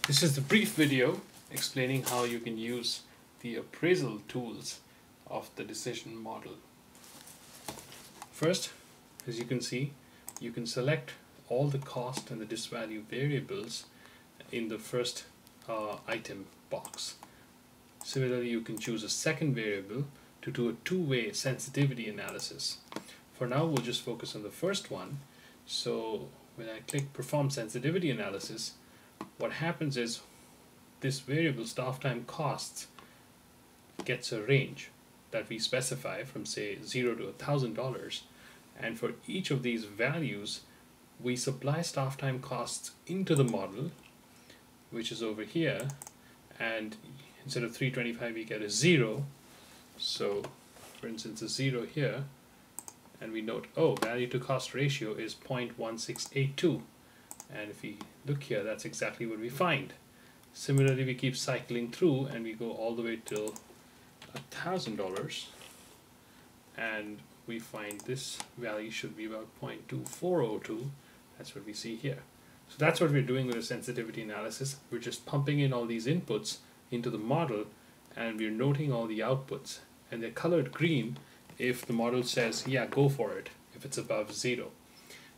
This is the brief video explaining how you can use the appraisal tools of the decision model. First, as you can see, you can select all the cost and the disvalue variables in the first item box. Similarly, you can choose a second variable to do a two-way sensitivity analysis. For now, we'll just focus on the first one. So when I click perform sensitivity analysis, what happens is this variable staff time costs gets a range that we specify from say $0 to $1,000, and for each of these values we supply staff time costs into the model, which is over here, and instead of 325 we get a 0. So for instance a 0 here, and we note, oh, value to cost ratio is 0.1682, and if we look here, that's exactly what we find. Similarly, we keep cycling through and we go all the way till $1,000, and we find this value should be about 0.2402. That's what we see here. So that's what we're doing with a sensitivity analysis. We're just pumping in all these inputs into the model, and we're noting all the outputs, and they're colored green if the model says, yeah, go for it, if it's above 0.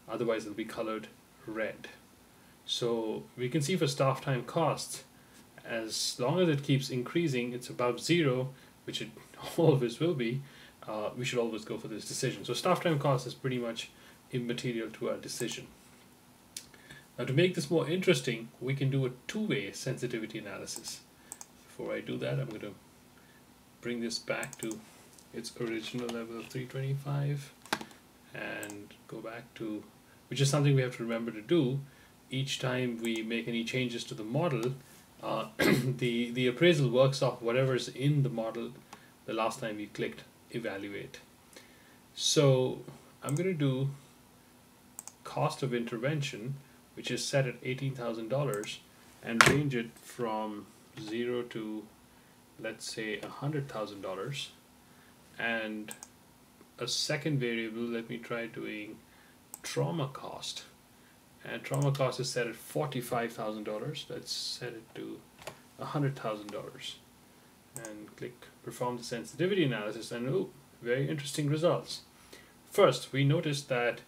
Otherwise it'll be colored red. So we can see for staff time costs, as long as it keeps increasing, it's above 0, which it always will be, we should always go for this decision. So staff time cost is pretty much immaterial to our decision. Now to make this more interesting, we can do a two-way sensitivity analysis. Before I do that, I'm going to bring this back to its original level of 325 and go back to, which is something we have to remember to do each time we make any changes to the model. The appraisal works off whatever's in the model the last time we clicked evaluate. So I'm going to do cost of intervention, which is set at $18,000, and range it from 0 to, let's say, $100,000. And a second variable, let me try doing trauma cost, and trauma cost is set at $45,000. Let's set it to $100,000 and click perform the sensitivity analysis, and oh, very interesting results. First, we notice that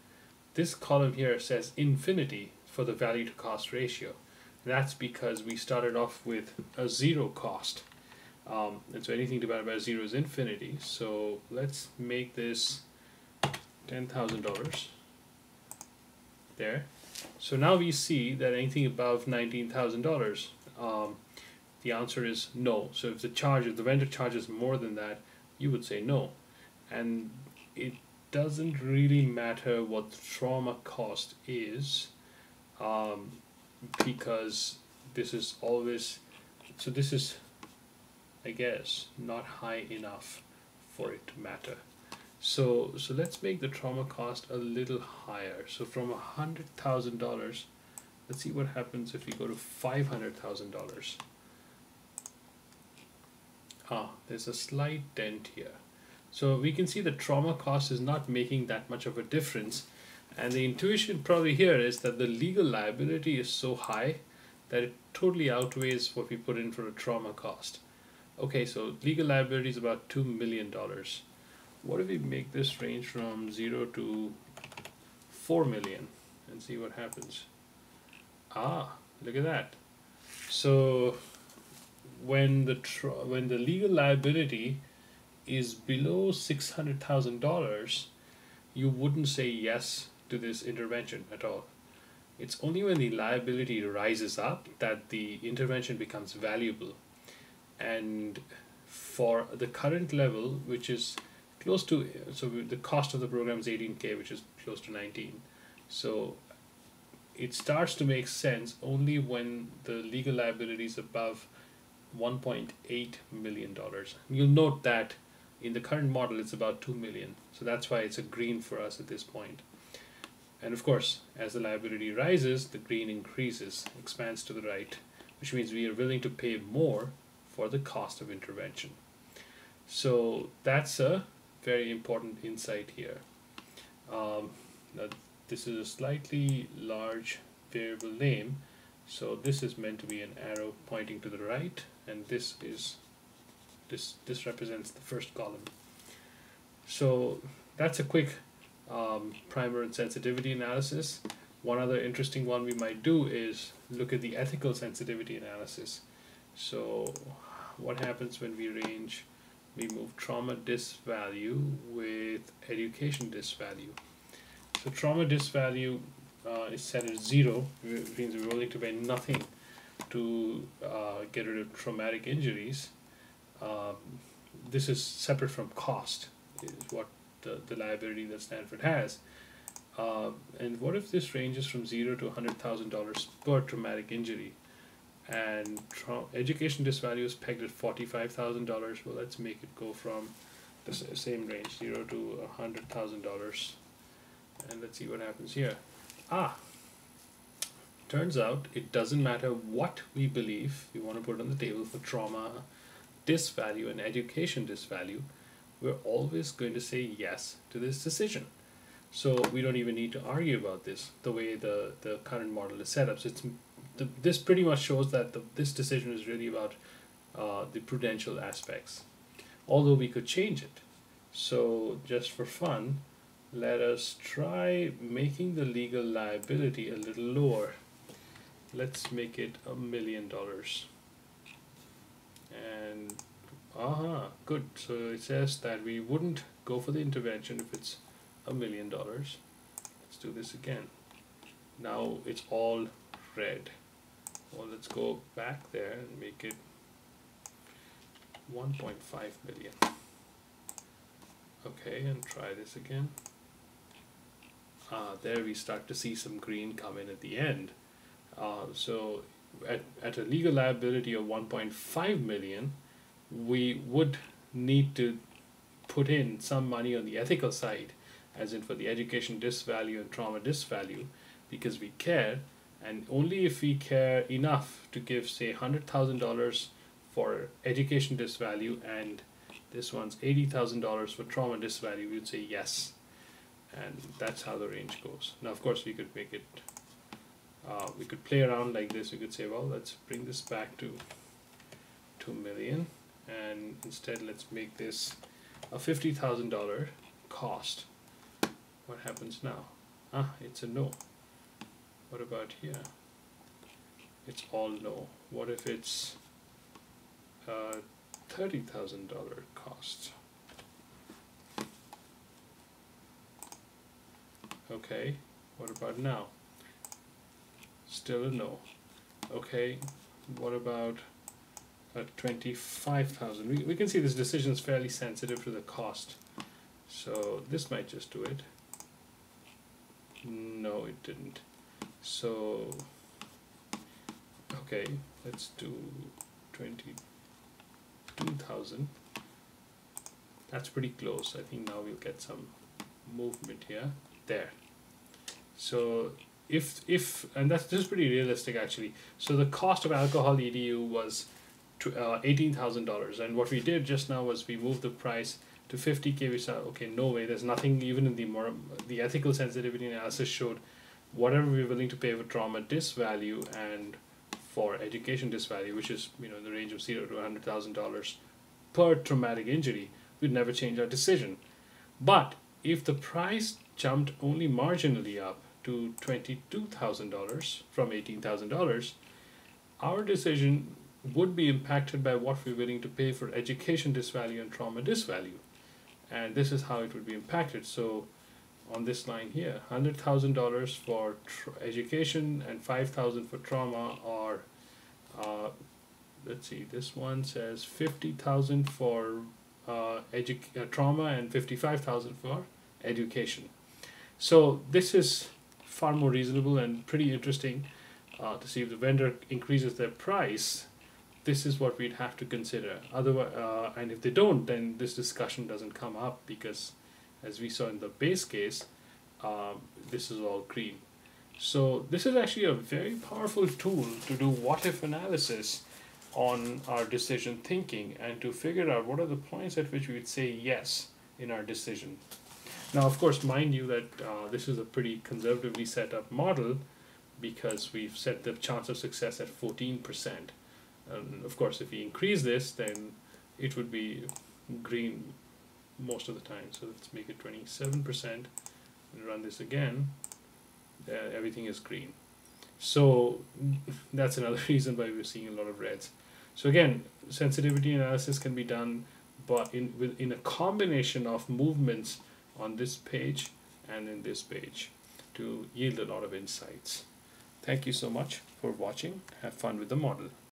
this column here says infinity for the value to cost ratio. That's because we started off with a 0 cost. And so anything divided by 0 is infinity. So let's make this $10,000 there. So now we see that anything above $19,000, the answer is no. So if the vendor charges more than that, you would say no. And it doesn't really matter what the trauma cost is, because this is always, so this is, I guess, not high enough for it to matter. So let's make the trauma cost a little higher. So from $100,000, let's see what happens if we go to $500,000. There's a slight dent here. So we can see the trauma cost is not making that much of a difference, and the intuition probably here is that the legal liability is so high that it totally outweighs what we put in for a trauma cost. Okay, so legal liability is about $2 million. What if we make this range from 0 to 4 million and see what happens? Look at that. So when the legal liability is below $600,000, you wouldn't say yes to this intervention at all. It's only when the liability rises up that the intervention becomes valuable. And for the current level, which is close to, so the cost of the program is 18K, which is close to 19. So it starts to make sense only when the legal liability is above $1.8 million. You'll note that in the current model it's about 2 million. So that's why it's a green for us at this point. And of course, as the liability rises, the green increases, expands to the right, which means we are willing to pay more for the cost of intervention. So that's a very important insight here. Now this is a slightly large variable name, So this is meant to be an arrow pointing to the right, and this represents the first column. So that's a quick primer and sensitivity analysis. One other interesting one we might do is look at the ethical sensitivity analysis. So what happens when we move trauma disk value with education disk value. So trauma disk value is set at 0, which means we're willing to pay nothing to get rid of traumatic injuries. This is separate from cost, is what the liability that Stanford has. And what if this ranges from $0 to $100,000 per traumatic injury? And education disk value is pegged at $45,000. Well, let's make it go from the same range, $0 to $100,000. And let's see what happens here. Turns out it doesn't matter what we believe we want to put on the table for trauma disk value and education disk value. We're always going to say yes to this decision. So we don't even need to argue about this, the way the current model is set up. So this pretty much shows that this decision is really about the prudential aspects, although we could change it. So just for fun, let us try making the legal liability a little lower. Let's make it $1 million. And good. So it says that we wouldn't go for the intervention if it's $1 million. Let's do this again. Now it's all red. Well, let's go back there and make it 1.5 million. Okay, and try this again. There we start to see some green come in at the end. So at a legal liability of 1.5 million, we would need to put in some money on the ethical side, as in for the education disk value and trauma disk value, because we care, and only if we care enough to give, say, $100,000 for education disk value and this one's $80,000 for trauma disk value, we would say yes. And that's how the range goes. Now, of course, we could make it, we could play around like this. We could say, well, let's bring this back to 2 million, and instead let's make this a $50,000 cost. What happens now? It's a no. What about here? It's all no. What if it's $30,000 cost? Okay, what about now? Still a no. Okay, what about at 25,000? We can see this decision is fairly sensitive to the cost. So this might just do it. No, it didn't. So, okay, let's do 22,000. That's pretty close. I think now we'll get some movement here. There. So if and this is pretty realistic actually. So the cost of alcohol EDU was $18,000, and what we did just now was we moved the price to 50K. We said, okay, no way. There's nothing even in the ethical sensitivity analysis showed whatever we're willing to pay for trauma disk value and for education disk value, which is in the range of $0 to $100,000 per traumatic injury, we'd never change our decision. But if the price jumped only marginally up to $22,000 from $18,000, our decision would be impacted by what we're willing to pay for education disk value and trauma disk value. And this is how it would be impacted. So on this line here, $100,000 for education and $5,000 for trauma, or let's see, this one says $50,000 for trauma and $55,000 for education. So this is far more reasonable and pretty interesting to see if the vendor increases their price. This is what we'd have to consider. Otherwise, and if they don't, then this discussion doesn't come up, because as we saw in the base case, this is all green. So this is actually a very powerful tool to do what-if analysis on our decision thinking and to figure out what are the points at which we would say yes in our decision. Now, of course, mind you that this is a pretty conservatively set up model, because we've set the chance of success at 14%. And of course, if we increase this, then it would be green most of the time. So let's make it 27% and run this again. Everything is green. So that's another reason why we're seeing a lot of reds. So again, sensitivity analysis can be done but in a combination of movements on this page and in this page to yield a lot of insights. Thank you so much for watching. Have fun with the model.